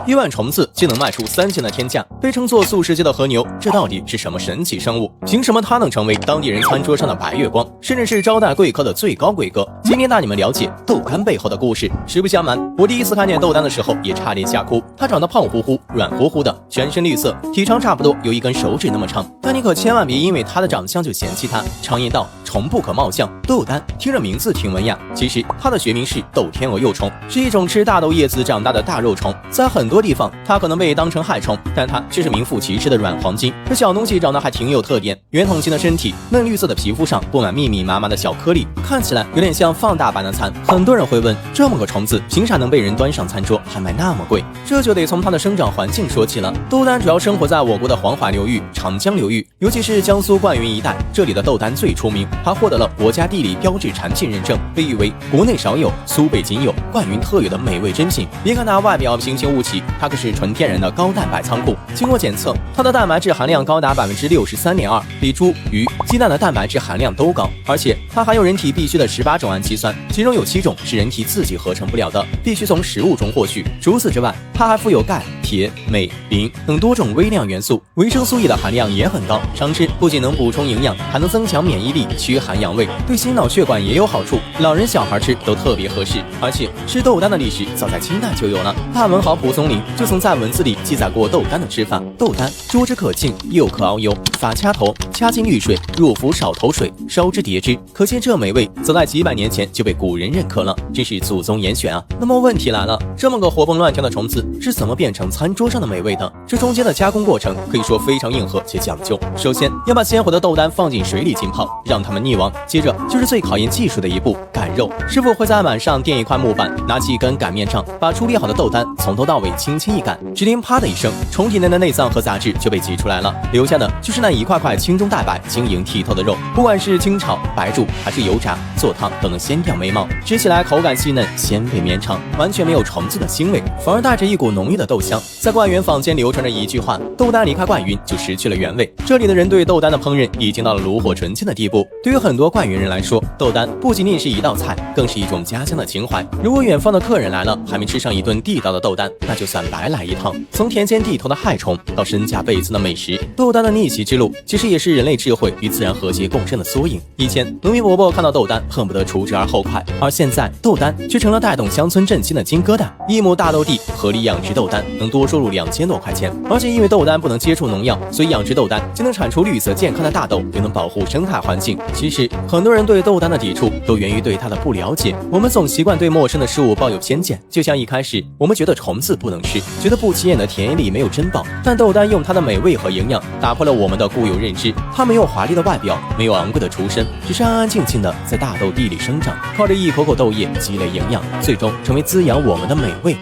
1万虫子竟能卖出3000的天价，被称作素食界的和牛，这到底是什么神奇生物？凭什么它能成为当地人餐桌上的白月光，甚至是招待贵客的最高贵哥？今天带你们了解豆干背后的故事。实不相瞒，我第一次看见豆丹的时候也差点吓哭。它长得胖乎乎、软乎乎的，全身绿色，体长差不多有1根手指那么长。但你可千万别因为它的长相就嫌弃它。常言道，虫不可貌相，豆丹听着名字挺文雅，其实它的学名是豆天鹅幼虫，是一种吃大豆叶子长大的大肉虫。在很多地方，它可能被当成害虫，但它却是名副其实的软黄金。这小东西长得还挺有特点，圆筒形的身体，嫩绿色的皮肤上布满密密麻麻的小颗粒，看起来有点像放大版的蚕。很多人会问，这么个虫子凭啥能被人端上餐桌，还卖那么贵？这就得从它的生长环境说起了。豆丹主要生活在我国的黄海流域、长江流域，尤其是江苏灌云一带，这里的豆丹最出名，还获得了国家地理标志产品认证，被誉为国内少有、苏北仅有、灌云特有的美味珍品。别看它外表平平无奇，它可是纯天然的高蛋白仓库。经过检测，它的蛋白质含量高达63.2%，比猪、鱼、鸡蛋的蛋白质含量都高，而且它含有人体必需的18种氨基酸，其中有7种是人体自己合成不了的，必须从食物中获取。除此之外，它还富有钙、铁、镁、磷等多种微量元素，维生素 E 的含量也很高。常吃不仅能补充营养，还能增强免疫力，驱寒养胃，对心脑血管也有好处，老人小孩吃都特别合适。而且吃豆丹的历史早在清代就有了，汉文豪蒲松龄就曾在文字里记载过豆丹的吃法：豆丹捉之可浸，又可熬油，法掐头，掐进浴水，入服少头水，烧之叠之。可见这美味早在几百年前就被古人认可了，真是祖宗严选啊！那么问题来了，这么个活蹦乱跳的虫子是怎么变成餐桌上的美味的？这中间的加工过程可以说非常硬核且讲究。首先要把鲜活的豆丹放进水里浸泡，让它们溺亡。接着就是最考验技术的一步，擀肉。师傅会在案板上垫一块木板，拿起一根擀面杖，把处理好的豆丹从头到尾轻轻一擀，只听啪的一声，虫体内的内脏和杂质就被挤出来了，留下的就是那一块块清中带白、晶莹剔透的肉。不管是清炒、白煮还是油炸、做汤，都能鲜调美貌，吃起来口感细嫩，鲜味绵长，完全没有虫子的腥味，反而带着一股浓郁的豆香。在灌园坊间流传着一句话：豆丹离开灌云就失去了原味。这里的人对豆丹的烹饪已经到了炉火纯青的地步。对于很多灌云人来说，豆丹不仅仅是一道菜，更是一种家乡的情怀。如果远方的客人来了，还没吃上一顿地道的豆丹，那就算白来一趟。从田间地头的害虫到身价倍增的美食，豆丹的逆袭之路其实也是人类智慧与自然和谐共生的缩影。以前农民伯伯看到豆丹恨不得除之而后快，而现在豆丹却成了带动乡村振兴的金疙瘩。1亩大豆地合理养殖豆丹能多收入2000多块钱，而且因为豆丹不能接触农药，所以养殖豆丹既能产出绿色健康的大豆，又能保护生态环境。其实很多人对豆丹的抵触都源于对它的不了解。我们总习惯对陌生的事物抱有偏见，就像一开始我们觉得虫子不能吃，觉得不起眼的田野里没有珍宝，但豆丹用它的美味和营养打破了我们的固有认知。它没有华丽的外表，没有昂贵的出身，只是安安静静的在大豆地里生长，靠着一口口豆叶积累营养，最终成为滋养我们的美味。